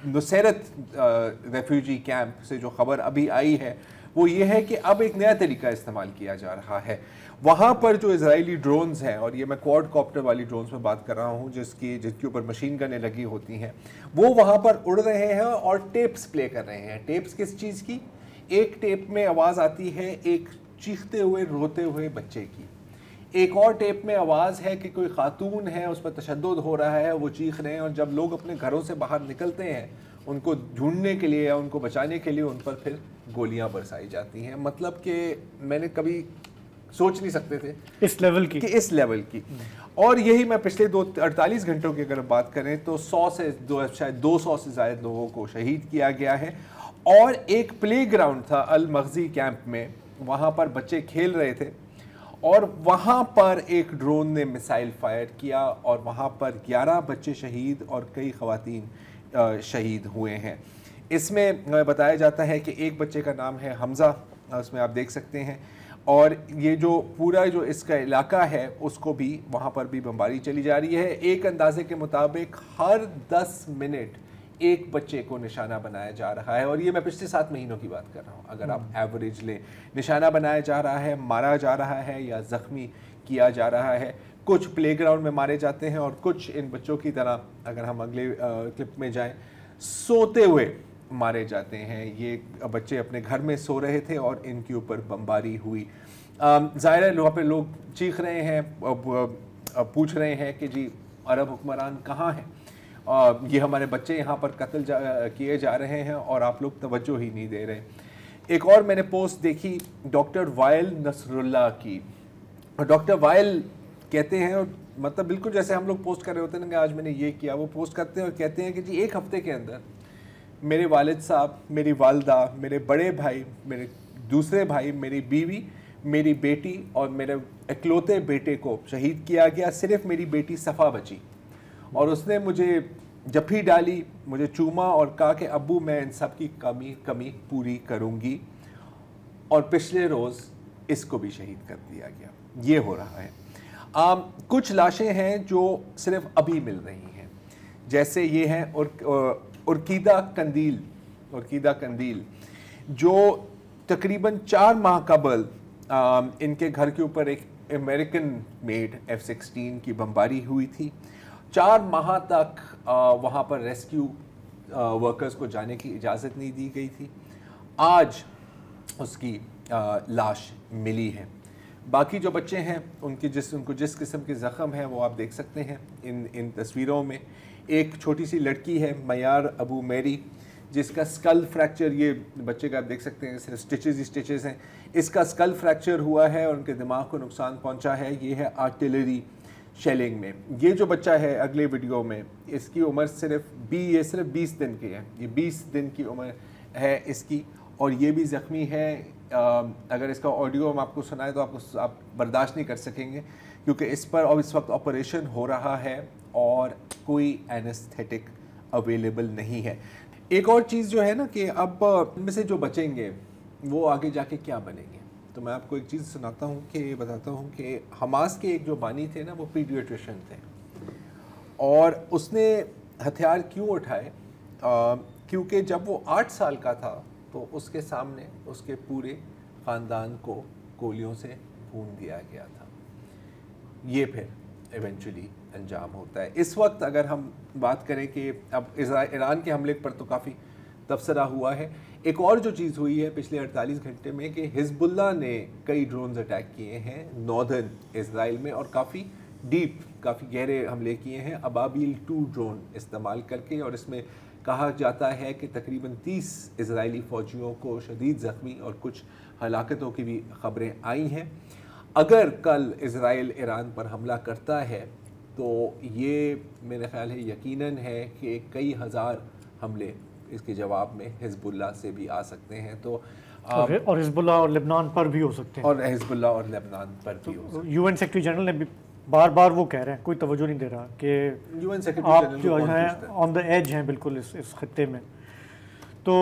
نصیرت refugee camp سے جو خبر ابھی آئی ہے وہ یہ ہے کہ اب ایک نیا طریقہ استعمال کیا جا رہا ہے. وہاں پر جو اسرائیلی ڈرونز ہیں, اور یہ میں کوڈ کاپٹر والی ڈرونز میں بات کر رہا ہوں جس کے اوپر مشین گنیں لگی ہوتی ہیں, وہ وہاں پر اڑ رہے ہیں اور ٹیپس پلے کر رہے ہیں. ٹیپس کس چیز کی؟ ایک ٹیپ میں آواز آتی ہے ایک چیختے ہوئے روتے ہوئے بچے کی, ایک اور ٹیپ میں آواز ہے کہ کوئی خاتون ہے اس پر تشدد ہو رہا ہے, وہ چیخ رہے ہیں, اور جب لوگ اپنے گھروں سے باہر نکلتے ہیں ان کو ڈھونڈنے کے لیے یا ان کو بچانے کے لیے ان پر پھر گولیاں برسائی جاتی ہیں. مطلب کہ میں نے کبھی سوچ نہیں سکتے تھے اس لیول کی. اور یہی میں پچھلے 48 گھنٹوں کی اگر بات کریں تو 100 سے شاید 200 سے زائد لوگوں کو شہید کیا گیا ہے. اور ایک پلے گراؤنڈ تھا المغزی کیمپ میں, وہاں پر بچے کھیل رہے تھے اور وہاں پر ایک ڈرون نے میسائل فائر کیا اور وہاں پر 11 بچے شہید اور کئی خواتین شہید ہوئے ہیں. اس میں بتایا جاتا ہے کہ ایک بچے کا نام ہے حمزہ, اس میں آپ دیکھ سکتے ہیں, اور یہ جو پورا جو اس کا علاقہ ہے اس کو بھی وہاں پر بھی بمباری چلی جا رہی ہے. ایک اندازے کے مطابق ہر 10 منٹ ایک بچے کو نشانہ بنایا جا رہا ہے, اور یہ میں پچھلے 7 مہینوں کی بات کر رہا ہوں. اگر آپ ایوریج لیں, نشانہ بنایا جا رہا ہے, مارا جا رہا ہے یا زخمی کیا جا رہا ہے. کچھ پلے گراؤنڈ میں مارے جاتے ہیں اور کچھ ان بچوں کی طرح, اگر ہم اگلے کلپ میں جائیں, سوتے ہوئے مارے جاتے ہیں. یہ بچے اپنے گھر میں سو رہے تھے اور ان کے اوپر بمباری ہوئی. ظاہر ہے وہاں پہ لوگ چیخ رہے ہیں, پوچھ رہے ہیں کہ جی عرب حکمران کہاں ہیں, یہ ہمارے بچے یہاں پر قتل کیے جا رہے ہیں اور آپ لوگ توجہ ہی نہیں دے رہے. ایک اور میں نے پوسٹ دیکھی ڈاکٹر وائل نصر اللہ کی. ڈاکٹر وائل کہتے ہیں, اور مطلب بالکل جیسے ہم لوگ پوسٹ کر رہے ہوتے ہیں کہ آج میں نے یہ کیا, وہ پوسٹ کرتے ہیں اور کہتے ہیں کہ جی ایک ہفتے کے اندر میرے والد صاحب, میری والدہ, میرے بڑے بھائی, میرے دوسرے بھائی, میری بیوی, میری بیٹی اور میرے اکلوتے بیٹے کو شہید کیا گیا. صرف میری بیٹی صفا بچی اور اس نے مجھے جپھی ڈالی, مجھے چوما اور کہا کہ ابو میں ان سب کی کمی پوری کروں گی. اور پچھلے روز اس کو بھی شہید کر دیا گیا. یہ ہو رہا ہے. کچھ لاشیں ہیں جو صرف ابھی مل رہی ہیں, جیسے یہ ہیں ارکیدہ قندیل جو تقریباً 4 ماہ قبل ان کے گھر کے اوپر ایک امریکن میڈ F-16 کی بمباری ہوئی تھی. 4 ماہ تک وہاں پر ریسکیو ورکرز کو جانے کی اجازت نہیں دی گئی تھی. آج اس کی لاش ملی ہے. باقی جو بچے ہیں ان کو جس قسم کے زخم ہیں وہ آپ دیکھ سکتے ہیں ان تصویروں میں. ایک چھوٹی سی لڑکی ہے میار ابو میری جس کا اسکل فریکچر, یہ بچے کا آپ دیکھ سکتے ہیں صرف سٹیچز ہیں, اس کا اسکل فریکچر ہوا ہے اور ان کے دماغ کو نقصان پہنچا ہے. یہ ہے آرٹلری شیلنگ میں. یہ جو بچہ ہے اگلے ویڈیو میں, اس کی عمر صرف 20 دن کی ہے. یہ 20 دن کی عمر ہے اس کی, اور یہ بھی زخمی ہے. اگر اس کا آڈیو ہم آپ کو سنائیں تو آپ برداشت نہیں کر سکیں گے کیونکہ اس پر اب اس وقت آپریشن ہو رہا ہے اور کوئی اینستھیٹک اویلیبل نہیں ہے. ایک اور چیز جو ہے نا کہ اب ان میں سے جو بچیں گے وہ آگے جا کے کیا بنیں گے. تو میں آپ کو ایک چیز بتاتا ہوں کہ حماس کے ایک جو بانی تھے نا وہ پیڈیاٹریشن تھے, اور اس نے ہتھیار کیوں اٹھائے, کیونکہ جب وہ 8 سال کا تھا تو اس کے سامنے اس کے پورے خاندان کو گولیوں سے بھون دیا گیا تھا. یہ پھر ایونچولی انجام ہوتا ہے. اس وقت اگر ہم بات کریں کہ اب ایران کے حملے پر تو کافی تبصرہ ہوا ہے. ایک اور جو چیز ہوئی ہے پچھلے 48 گھنٹے میں کہ حزب اللہ نے کئی ڈرونز اٹیک کیے ہیں ناردرن اسرائیل میں, اور کافی کافی گہرے حملے کیے ہیں ابابیل 2 ڈرون استعمال کر کے. اور اس میں کہا جاتا ہے کہ تقریباً 30 اسرائیلی فوجیوں کو شدید زخمی اور کچھ ہلاکتوں کی بھی خبریں آئی ہیں. اگر کل اسرائیل ایران پر حملہ کرتا ہے تو یہ میرے خیال ہے یقیناً ہے کہ کئی ہزار حملے اس کے جواب میں حزب اللہ سے بھی آ سکتے ہیں. تو اور حزب اللہ اور لبنان پر بھی ہو سکتے ہیں, اور حزب اللہ اور لبنان پر بھی ہو سکتے ہیں. UN سیکرٹری جنرل نے بھی بار وہ کہہ رہے ہیں, کوئی توجہ نہیں دے رہا کہ UN سیکرٹری آپ جنرل جو ہیں آن دا ایج ہیں بالکل اس خطے میں. تو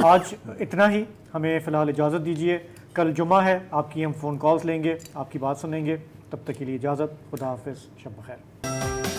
آج اتنا ہی, ہمیں فی الحال اجازت دیجیے. کل جمعہ ہے, آپ کی ہم فون کالز لیں گے, آپ کی بات سنیں گے. تب تک کے لیے اجازت, خدا حافظ, شب بخیر.